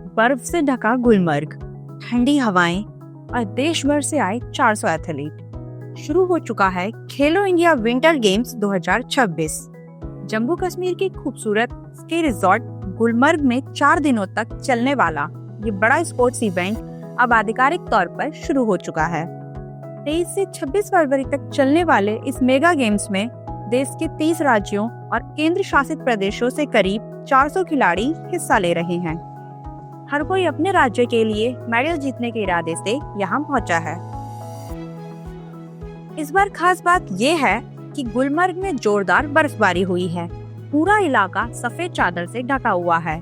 बर्फ से ढका गुलमर्ग, ठंडी हवाएं और देश भर से आए 400 एथलीट। शुरू हो चुका है खेलो India winter games 2026। Jammu Kashmir के खूबसूरत स्की रिजॉर्ट गुलमर्ग में 4 दिनों तक चलने वाला ये बड़ा स्पोर्ट्स इवेंट अब आधिकारिक तौर पर शुरू हो चुका है। 23 से 26 फरवरी तक चलने वाले इस मेगा गेम्स में देश के 30 राज्यों और केंद्र शासित प्रदेशों से करीब 400 खिलाड़ी हिस्सा ले रहे हैं। हर कोई अपने राज्य के लिए मेडल जीतने के इरादे से यहाँ पहुंचा है। इस बार खास बात यह है कि गुलमर्ग में जोरदार बर्फबारी हुई है। पूरा इलाका सफेद चादर से ढका हुआ है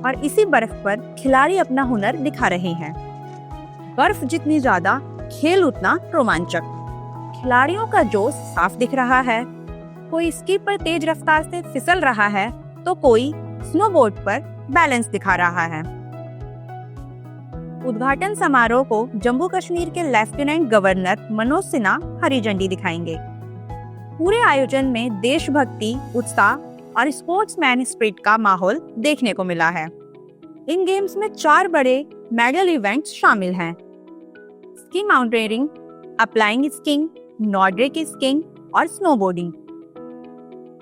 और इसी बर्फ पर खिलाड़ी अपना हुनर दिखा रहे हैं। बर्फ जितनी ज्यादा, खेल उतना रोमांचक। खिलाड़ियों का जोश साफ दिख रहा है। कोई स्की पर तेज रफ्तार से फिसल रहा है तो कोई स्नोबोर्ड पर बैलेंस दिखा रहा है। उद्घाटन समारोह को जम्मू कश्मीर के लेफ्टिनेंट गवर्नर मनोज सिन्हा हरी झंडी दिखाएंगे। पूरे आयोजन में देशभक्ति, उत्साह और स्पोर्ट्समैन स्पिरिट का माहौल देखने को मिला है। इन गेम्स में 4 बड़े मेडल इवेंट्स शामिल हैं: ski mountaineering, applying skiing, Nordic skiing और स्नोबोर्डिंग।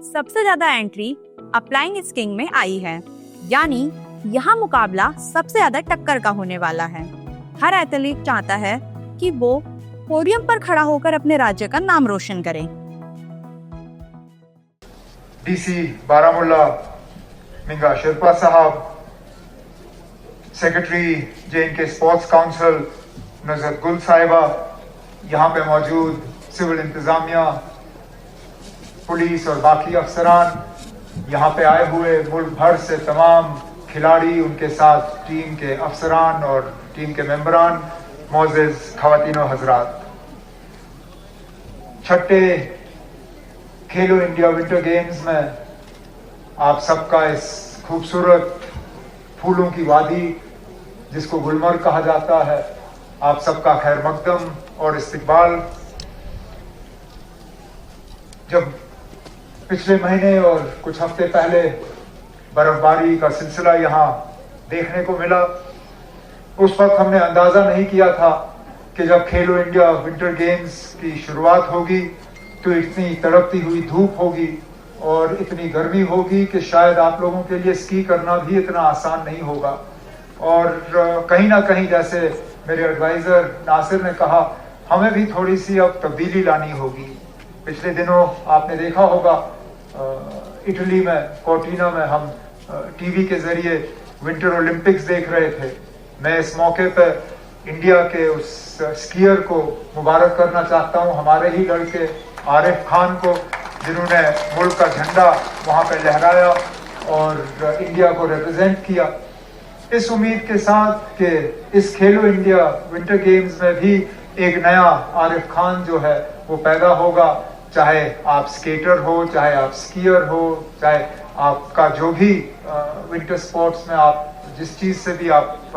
सबसे ज्यादा एंट्री अपलाइंग स्कीइंग में आई है, यानी यहाँ मुकाबला सबसे ज्यादा टक्कर का होने वाला है। हर एथलीट चाहता है कि वो पोडियम पर खड़ा होकर अपने राज्य का नाम रोशन करे। डीसी बारामुल्ला मिंगा शेरपा साहब, सेक्रेटरी JNK स्पोर्ट्स काउंसिल नजरत गुल साहिबा, यहाँ पे मौजूद सिविल इंतजामिया, पुलिस और बाकी अफसरान, यहाँ पे आए हुए मुल्क भर से तमाम खिलाड़ी, उनके साथ टीम के अफसरान और टीम के मेंबरान, मोअज़्ज़िज़ ख़वातीन व हज़रात, छठे खेलो इंडिया विंटर गेम्स में आप सबका इस खूबसूरत फूलों की वादी जिसको गुलमर्ग कहा जाता है, आप सबका खैर मकदम और इस्तकबाल। जब पिछले महीने और कुछ हफ्ते पहले बर्फबारी का सिलसिला यहाँ देखने को मिला, उस वक्त हमने अंदाजा नहीं किया था कि जब खेलो इंडिया विंटर गेम्स की शुरुआत होगी तो इतनी तड़पती हुई धूप होगी और इतनी गर्मी होगी कि शायद आप लोगों के लिए स्की करना भी इतना आसान नहीं होगा। और कहीं ना कहीं, जैसे मेरे एडवाइजर नासिर ने कहा, हमें भी थोड़ी सी अब तब्दीली लानी होगी। पिछले दिनों आपने देखा होगा इटली में, कोर्टिना में हम टीवी के जरिए विंटर ओलंपिक्स देख रहे थे। मैं इस मौके पर इंडिया के उस स्कीयर को मुबारक करना चाहता हूं, हमारे ही लड़के आरिफ खान को, जिन्होंने मुल्क का झंडा वहां पर लहराया और इंडिया को रिप्रेजेंट किया। इस उम्मीद के साथ कि इस खेलो इंडिया विंटर गेम्स में भी एक नया आरिफ खान जो है वो पैदा होगा। चाहे आप स्केटर हो, चाहे आप स्कीयर हो, चाहे आपका जो भी विंटर स्पोर्ट्स में आप जिस चीज से भी आप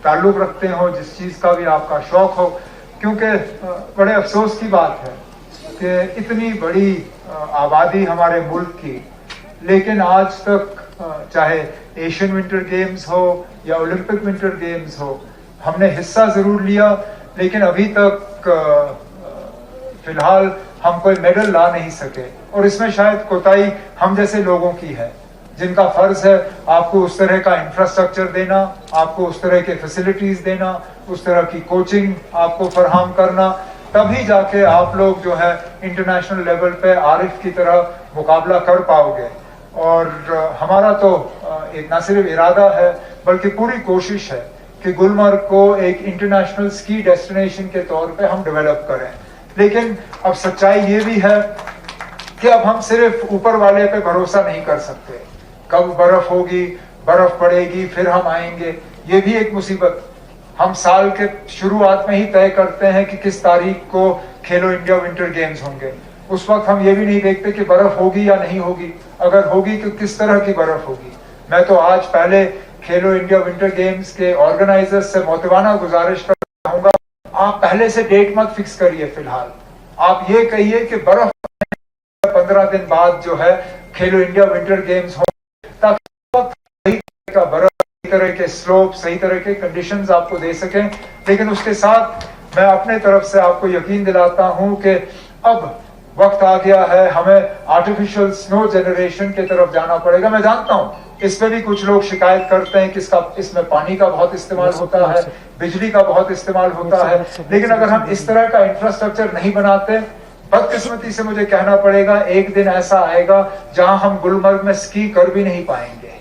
ताल्लुक रखते हो, जिस चीज का भी आपका शौक हो। क्योंकि बड़े अफसोस की बात है कि इतनी बड़ी आबादी हमारे मुल्क की, लेकिन आज तक चाहे एशियन विंटर गेम्स हो या ओलंपिक विंटर गेम्स हो, हमने हिस्सा जरूर लिया, लेकिन अभी तक फिलहाल हम कोई मेडल ला नहीं सके। और इसमें शायद कोताही हम जैसे लोगों की है, जिनका फर्ज है आपको उस तरह का इंफ्रास्ट्रक्चर देना, आपको उस तरह के फैसिलिटीज देना, उस तरह की कोचिंग आपको फराहम करना, तभी जाके आप लोग जो है इंटरनेशनल लेवल पे आरिफ की तरह मुकाबला कर पाओगे। और हमारा तो एक न सिर्फ इरादा है बल्कि पूरी कोशिश है कि गुलमर्ग को एक इंटरनेशनल स्की डेस्टिनेशन के तौर पे हम डेवलप करें। लेकिन अब सच्चाई ये भी है कि अब हम सिर्फ ऊपर वाले पे भरोसा नहीं कर सकते। कब बर्फ होगी, बर्फ पड़ेगी, फिर हम आएंगे, ये भी एक मुसीबत। हम साल के शुरुआत में ही तय करते हैं कि किस तारीख को खेलो इंडिया विंटर गेम्स होंगे। उस वक्त हम ये भी नहीं देखते कि बर्फ होगी या नहीं होगी, अगर होगी तो किस तरह की बर्फ होगी। मैं तो आज पहले खेलो इंडिया विंटर गेम्स के ऑर्गेनाइजर्स से मोतिवाना गुजारिश करना चाहूंगा, आप पहले से डेट मत फिक्स करिए। फिलहाल आप ये कहिए कि बर्फ 15 दिन बाद जो है खेलो इंडिया विंटर गेम्स हो, ताकि बर्फ तरह के स्लोप, सही तरह के कंडीशंस आपको दे सकें। लेकिन उसके साथ मैं अपने तरफ से आपको यकीन दिलाता हूं कि अब वक्त आ गया है, हमें आर्टिफिशियल स्नो जनरेशन की तरफ जाना पड़ेगा। मैं जानता हूं इस पे भी कुछ लोग शिकायत करते हैं कि इसमें पानी का बहुत इस्तेमाल होता है, बिजली का बहुत इस्तेमाल होता है, लेकिन अगर हम इस तरह का इंफ्रास्ट्रक्चर नहीं बनाते, बदकिस्मती से मुझे कहना पड़ेगा, एक दिन ऐसा आएगा जहां हम गुलमर्ग में स्की कर भी नहीं पाएंगे,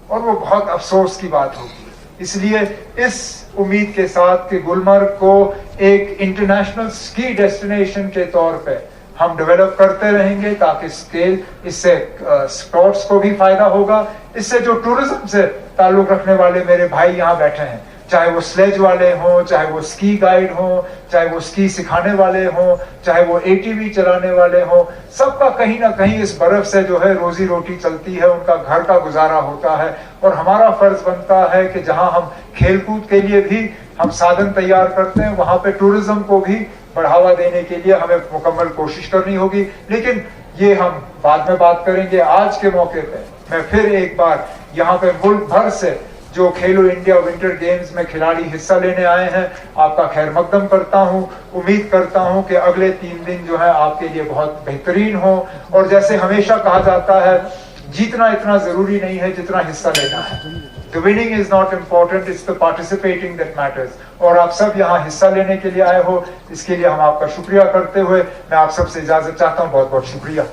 और वो बहुत अफसोस की बात होगी। इसलिए इस उम्मीद के साथ कि गुलमर्ग को एक इंटरनेशनल स्की डेस्टिनेशन के तौर पे हम डेवलप करते रहेंगे, ताकि स्केल इससे स्पोर्ट्स को भी फायदा होगा, इससे जो टूरिज्म से ताल्लुक रखने वाले मेरे भाई यहाँ बैठे हैं, चाहे वो स्लेज वाले हों, चाहे वो स्की गाइड हों, चाहे वो स्की सिखाने वाले हों, चाहे वो एटीवी चलाने वाले हों, सबका कहीं ना कहीं इस बर्फ से जो है रोजी रोटी चलती है, उनका घर का गुजारा होता है। और हमारा फर्ज बनता है कि जहां हम खेलकूद के लिए भी हम साधन तैयार करते हैं, वहां पे टूरिज्म को भी बढ़ावा देने के लिए हमें मुकम्मल कोशिश करनी होगी। लेकिन ये हम बाद में बात करेंगे। आज के मौके पे मैं फिर एक बार यहाँ पे मुल्क भर से जो खेलो इंडिया विंटर गेम्स में खिलाड़ी हिस्सा लेने आए हैं, आपका खैर मकदम करता हूं। उम्मीद करता हूं कि अगले 3 दिन जो है आपके लिए बहुत बेहतरीन हो। और जैसे हमेशा कहा जाता है, जीतना इतना जरूरी नहीं है जितना हिस्सा लेना है। The winning is not important, it's the participating that matters। और आप सब यहाँ हिस्सा लेने के लिए आए हो, इसके लिए हम आपका शुक्रिया करते हुए मैं आप सबसे इजाजत चाहता हूँ। बहुत बहुत शुक्रिया।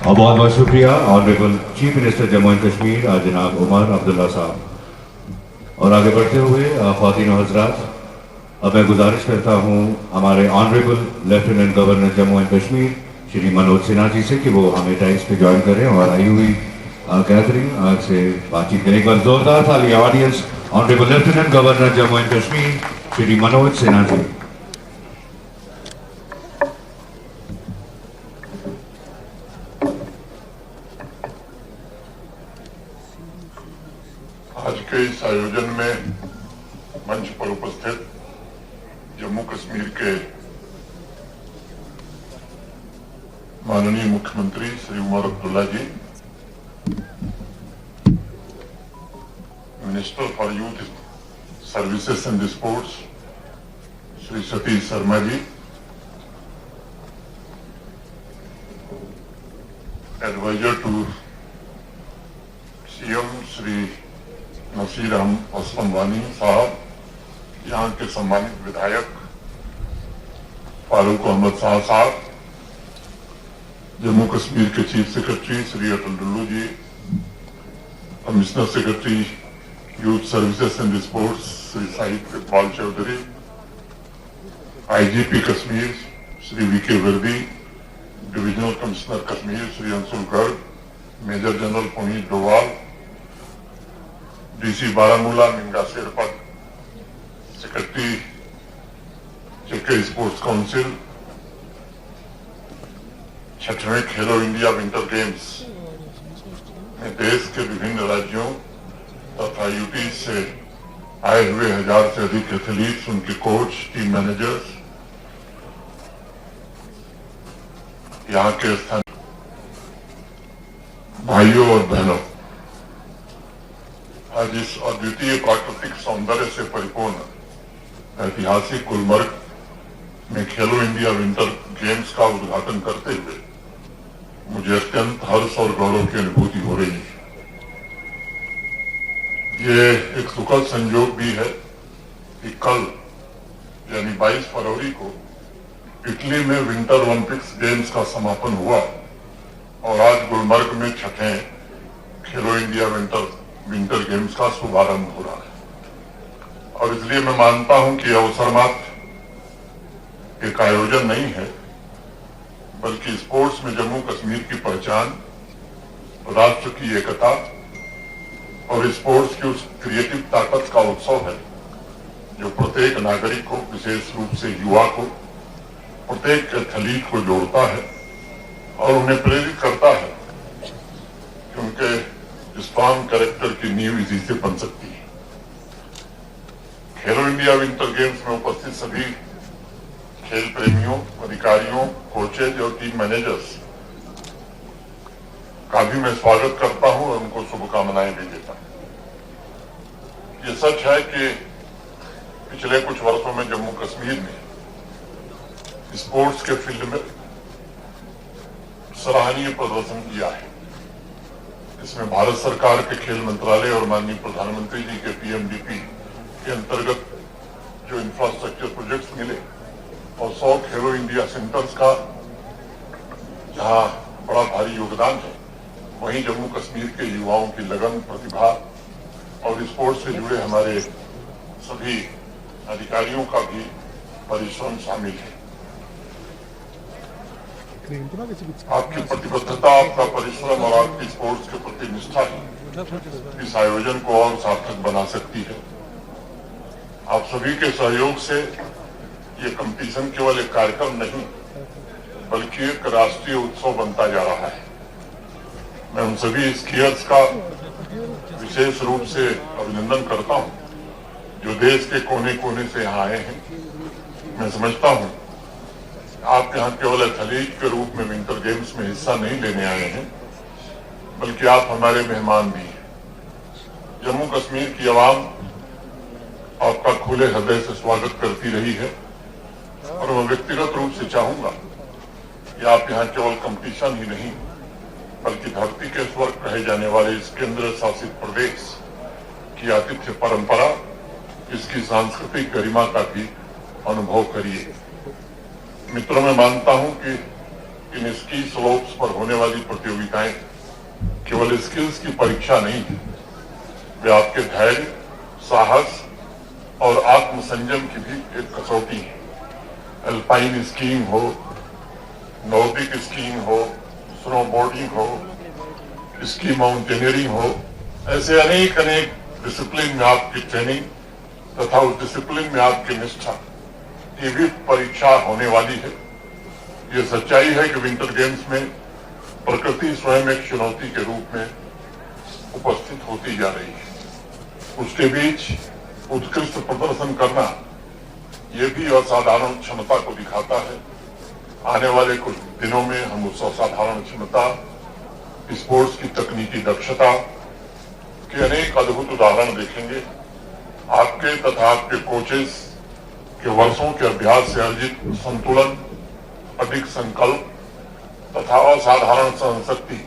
और बहुत बहुत शुक्रिया honourable chief minister Jammu and Kashmir जनाब उमर अब्दुल्ला साहब। और आगे बढ़ते हुए ख्वातीन और हजरात, अब मैं गुजारिश करता हूँ हमारे honourable lieutenant governor Jammu and Kashmir Shri Manoj Sinha ji से कि वो हमें टाइम्स पे ज्वाइन करें और आई हुई गैदरिंग से बातचीत करें। एक बार जोरदार ताली audience honourable lieutenant governor Jammu and Kashmir Shri Manoj Sinha ji. आज के इस आयोजन में मंच पर उपस्थित जम्मू कश्मीर के माननीय मुख्यमंत्री Shri Omar Abdullah ji, minister for youth services and sports Shri Satish Sharma ji, adviser to CM Shri Nasir Aslam Wani sahab, यहाँ के सम्मानित विधायक फारूक अहमद साहब, जम्मू कश्मीर के chief secretary Shri Atal Dulloo ji, commissioner secretary youth services and sports Shri Sahib Iqbal Chaudhary, IGP Kashmir Shri V K Vardi, divisional commissioner Kashmir Shri Anshul Garg, major general Puneet Doval, DC Baramulla Minga Sherpa, secretary JK sports council, 6वें खेलो इंडिया विंटर गेम्स में देश के विभिन्न राज्यों तथा यूटी से आए हुए 1000 से अधिक एथलीट्स, उनके कोच, टीम मैनेजर्स, यहाँ के स्थानीय भाइयों और बहनों, आज इस अद्वितीय प्राकृतिक सौंदर्य से परिपूर्ण ऐतिहासिक गुलमर्ग में खेलो इंडिया विंटर गेम्स का उद्घाटन करते हुए मुझे अत्यंत हर्ष और गौरव की अनुभूति हो रही है। ये एक सुखद संयोग भी है कि कल यानी 22 फरवरी को इटली में विंटर ओलंपिक्स गेम्स का समापन हुआ और आज गुलमर्ग में 6ठे खेलो इंडिया विंटर गेम्स का शुभारंभ हो रहा है। और इसलिए मैं मानता हूं कि अवसर मात्र एक आयोजन नहीं है, बल्कि स्पोर्ट्स में जम्मू कश्मीर की पहचान, राष्ट्र की एकता और स्पोर्ट्स की उस क्रिएटिव ताकत का उत्सव है जो प्रत्येक नागरिक को, विशेष रूप से युवा को, प्रत्येक एथलीट को जोड़ता है और उन्हें प्रेरित करता है कि उनके स्ट्रॉन्ग कैरेक्टर की नींव इसी से बन सकती है। खेलो इंडिया विंटर गेम्स में उपस्थित सभी खेल प्रेमियों, अधिकारियों, कोचेज और टीम मैनेजर्स का भी मैं स्वागत करता हूं और उनको शुभकामनाएं भी देता हूं। ये सच है कि पिछले कुछ वर्षों में जम्मू कश्मीर ने स्पोर्ट्स के फील्ड में सराहनीय प्रदर्शन किया है। इसमें भारत सरकार के खेल मंत्रालय और माननीय प्रधानमंत्री जी के पीएमडीपी के अंतर्गत जो इंफ्रास्ट्रक्चर प्रोजेक्ट्स मिले और 100 खेलो इंडिया सेंटर्स का जहां बड़ा भारी योगदान है, वहीं जम्मू कश्मीर के युवाओं की लगन, प्रतिभा और स्पोर्ट्स से जुड़े हमारे सभी अधिकारियों का भी परिश्रम शामिल है। आपकी प्रतिबद्धता, आपका परिश्रम और आपकी स्पोर्ट्स के प्रति निष्ठा ही इस आयोजन को और सार्थक बना सकती है। आप सभी के सहयोग से ये कंपटीशन केवल एक कार्यक्रम नहीं बल्कि एक राष्ट्रीय उत्सव बनता जा रहा है। मैं उन सभी स्कीयर्स का विशेष रूप से अभिनंदन करता हूं जो देश के कोने कोने से यहाँ आए हैं। मैं समझता हूं आप यहाँ केवल एथलीट के रूप में विंटर गेम्स में हिस्सा नहीं लेने आए हैं, बल्कि आप हमारे मेहमान भी हैं। जम्मू कश्मीर की आवाम आपका खुले हृदय से स्वागत करती रही है और मैं व्यक्तिगत रूप से चाहूंगा कि आप यहाँ केवल कंपटीशन ही नहीं बल्कि धरती के स्वर्ग कहे जाने वाले इस केंद्र शासित प्रदेश की आतिथ्य परंपरा, इसकी सांस्कृतिक गरिमा का भी अनुभव करिए। मित्रों, मैं मानता हूं कि इन स्की स्लोप्स पर होने वाली प्रतियोगिताएं केवल स्किल्स की परीक्षा नहीं है, वे आपके धैर्य, साहस और आत्मसंयम की भी एक कसौटी है। अल्पाइन स्कीइंग हो, नॉर्डिक स्कीइंग हो, स्नोबोर्डिंग हो, स्की माउंटेनियरिंग हो, ऐसे अनेक डिसिप्लिन में आपकी ट्रेनिंग तथा उस डिसिप्लिन में आपकी निष्ठा की भी परीक्षा होने वाली है। ये सच्चाई है कि विंटर गेम्स में प्रकृति स्वयं एक चुनौती के रूप में उपस्थित होती जा रही है। उसके बीच उत्कृष्ट प्रदर्शन करना ये भी असाधारण क्षमता को दिखाता है। आने वाले कुछ दिनों में हम उस असाधारण क्षमता, स्पोर्ट्स की तकनीकी दक्षता के अनेक अद्भुत उदाहरण देखेंगे। आपके तथा आपके कोचेस के वर्षों के अभ्यास से अर्जित संतुलन, अधिक संकल्प तथा असाधारण सहनशक्ति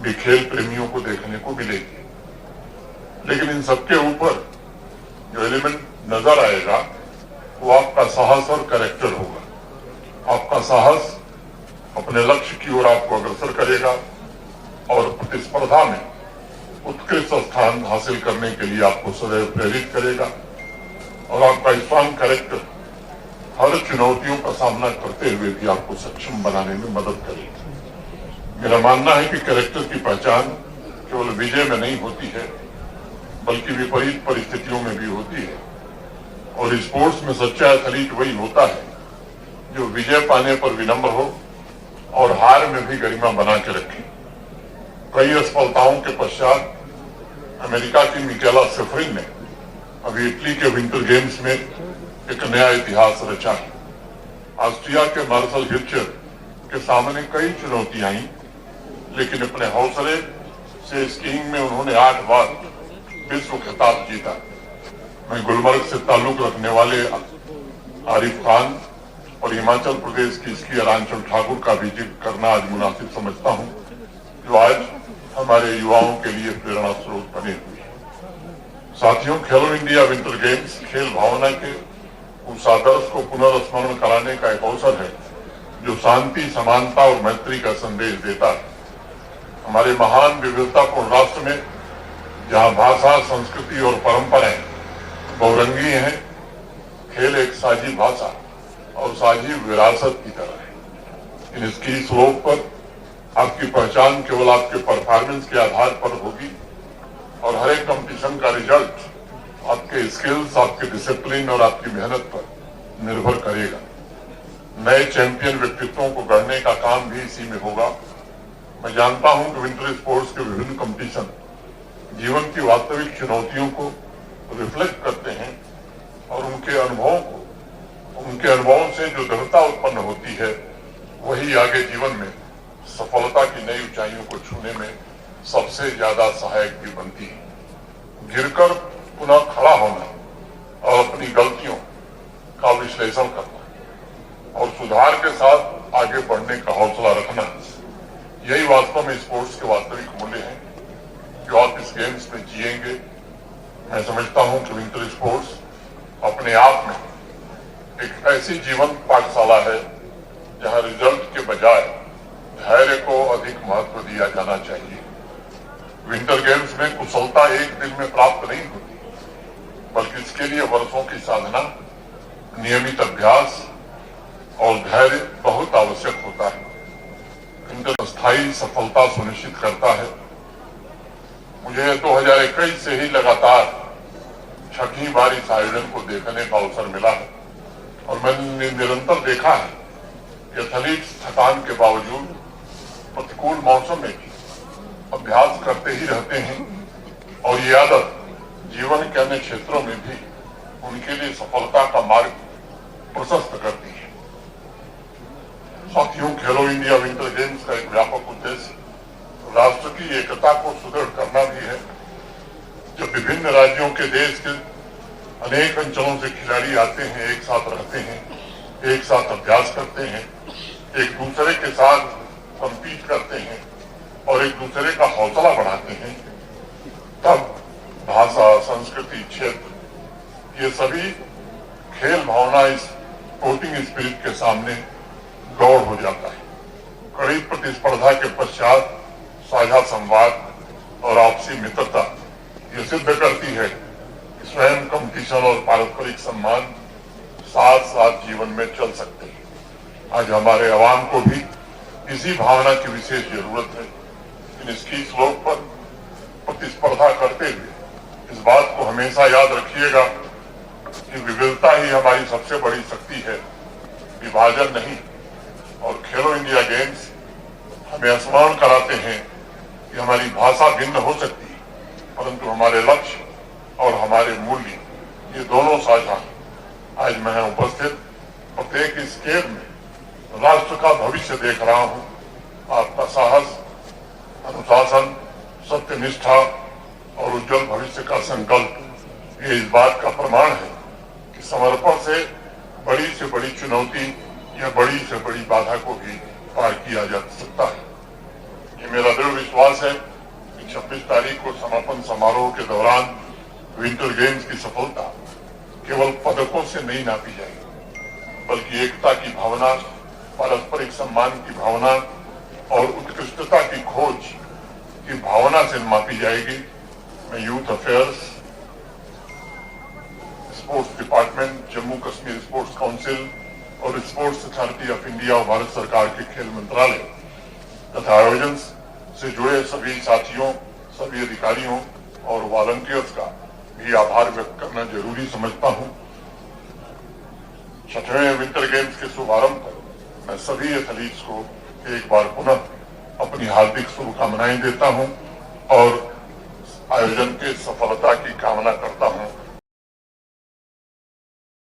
भी खेल प्रेमियों को देखने को मिलेगी। लेकिन इन सबके ऊपर जो एलिमेंट नजर आएगा वो आपका साहस और कैरेक्टर होगा। आपका साहस अपने लक्ष्य की ओर आपको अग्रसर करेगा और प्रतिस्पर्धा में उत्कृष्ट स्थान हासिल करने के लिए आपको सदैव प्रेरित करेगा और आपका स्ट्रांग कैरेक्टर हर चुनौतियों का सामना करते हुए भी आपको सक्षम बनाने में मदद करेगा। मेरा मानना है कि कैरेक्टर की पहचान केवल विजय में नहीं होती है बल्कि विपरीत परिस्थितियों में भी होती है। और स्पोर्ट्स में सच्चा एथलीट वही होता है जो विजय पाने पर विनम्र हो और हार में भी गरिमा बना के रखे। कई असफलताओं के पश्चात अमेरिका की मिकेला सेफरिन ने अभी इटली के विंटर गेम्स में एक नया इतिहास रचा है। ऑस्ट्रिया के मार्शल हिटचर के सामने कई चुनौतियां आई, लेकिन अपने हौसले से स्कीइंग में उन्होंने 8 बार विश्व खिताब जीता। मैं गुलमर्ग से ताल्लुक रखने वाले आरिफ खान और हिमाचल प्रदेश की स्कीयर आंचल ठाकुर का भी जिक्र करना आज मुनासिब समझता हूं, जो आज हमारे युवाओं के लिए प्रेरणा स्रोत बने हुए हैं। साथियों, खेलो इंडिया विंटर गेम्स खेल भावना के उस आदर्श को पुनर्स्मरण कराने का एक अवसर है जो शांति, समानता और मैत्री का संदेश देता है। हमारे महान विविधतापूर्ण राष्ट्र में जहां भाषा, संस्कृति और परंपराएं बहुरंगी हैं, खेल एक साझी भाषा और साझी विरासत की तरह है। इन स्की स्लोप पर आपकी पहचान केवल आपके परफॉर्मेंस के आधार पर होगी और हर एक कंपटीशन का रिजल्ट आपके स्किल्स, आपके डिसिप्लिन और आपकी मेहनत पर निर्भर करेगा। नए चैंपियन व्यक्तित्वों को गढ़ने का काम भी इसी में होगा। मैं जानता हूं कि विंटर स्पोर्ट्स के विभिन्न कंपटीशन जीवन की वास्तविक चुनौतियों को रिफ्लेक्ट करते हैं और उनके अनुभवों से जो दृढ़ता उत्पन्न होती है वही आगे जीवन में सफलता की नई ऊंचाइयों को छूने में सबसे ज्यादा सहायक भी बनती है। गिरकर पुनः खड़ा होना और अपनी गलतियों का विश्लेषण करना और सुधार के साथ आगे बढ़ने का हौसला रखना, यही वास्तव में स्पोर्ट्स के वास्तविक मूल्य हैं जो आप इस गेम्स में जिएंगे। मैं समझता हूं कि विंटर स्पोर्ट्स अपने आप में एक ऐसी जीवन पाठशाला है जहां रिजल्ट के बजाय धैर्य को अधिक महत्व दिया जाना चाहिए। विंटर गेम्स में कुशलता एक दिन में प्राप्त नहीं होती, बल्कि इसके लिए वर्षों की साधना, नियमित अभ्यास और धैर्य बहुत आवश्यक होता है। विंटर स्थायी सफलता सुनिश्चित करता है। मुझे 2021 से ही लगातार छठी बार इस आयोजन को देखने का अवसर मिला है और मैंने निरंतर देखा है कि एथलीट्स थकान के बावजूद प्रतिकूल मौसम में भी अभ्यास करते ही रहते हैं और ये आदत जीवन के अन्य क्षेत्रों में भी उनके लिए सफलता का मार्ग प्रशस्त करती है। साथियों, खेलो इंडिया विंटर गेम्स का एक व्यापक उद्देश्य राष्ट्र की एकता को सुदृढ़ करना भी है। जब विभिन्न राज्यों के देश के अनेक अंचलों से खिलाड़ी आते हैं, एक साथ रहते हैं, एक साथ अभ्यास करते हैं, एक दूसरे के साथ कम्पीट करते हैं और एक दूसरे का हौसला बढ़ाते हैं, तब भाषा, संस्कृति, क्षेत्र, ये सभी खेल भावना इस स्पोर्टिंग स्पिरिट के सामने गौड़ हो जाता है। कड़ी प्रतिस्पर्धा के पश्चात साझा संवाद और आपसी मित्रता ये सिद्ध करती है कि स्वयं कंपटीशन और पारस्परिक सम्मान साथ साथ जीवन में चल सकते हैं। आज हमारे आवाम को भी इसी भावना की विशेष जरूरत है। इन स्की स्लोप पर प्रतिस्पर्धा करते हुए इस बात को हमेशा याद रखिएगा कि विविधता ही हमारी सबसे बड़ी शक्ति है, विभाजन नहीं। और खेलो इंडिया गेम्स हमें स्मरण कराते हैं कि हमारी भाषा भिन्न हो सकती है, परंतु हमारे लक्ष्य और हमारे मूल्य ये दोनों साझा हैं। आज मैं उपस्थित प्रत्येक इस खेल में राष्ट्र का भविष्य देख रहा हूं। आपका साहस, अनुशासन, सत्यनिष्ठा और उज्जवल भविष्य का संकल्प ये इस बात का प्रमाण है कि समर्पण से बड़ी चुनौती या बड़ी से बड़ी बाधा को भी पार किया जा सकता है। ये मेरा दृढ़ विश्वास है कि 26 तारीख को समापन समारोह के दौरान विंटर गेम्स की सफलता केवल पदकों से नहीं नापी जाएगी, बल्कि एकता की भावना, पारस्परिक सम्मान की भावना और उत्कृष्टता की खोज की भावना से मापी जाएगी। मैं youth affairs, sports department, Jammu Kashmir sports council और स्पोर्ट्स अथॉरिटी ऑफ इंडिया और भारत सरकार के खेल मंत्रालय तथा आयोजन से जुड़े सभी साथियों, सभी अधिकारियों और वॉलंटियर्स का भी आभार व्यक्त करना जरूरी समझता हूं। छठवें विंटर गेम्स के शुभारंभ पर मैं सभी एथलीट्स को एक बार पुनः अपनी हार्दिक शुभकामनाएं देता हूं और आयोजन के सफलता की कामना करता हूं।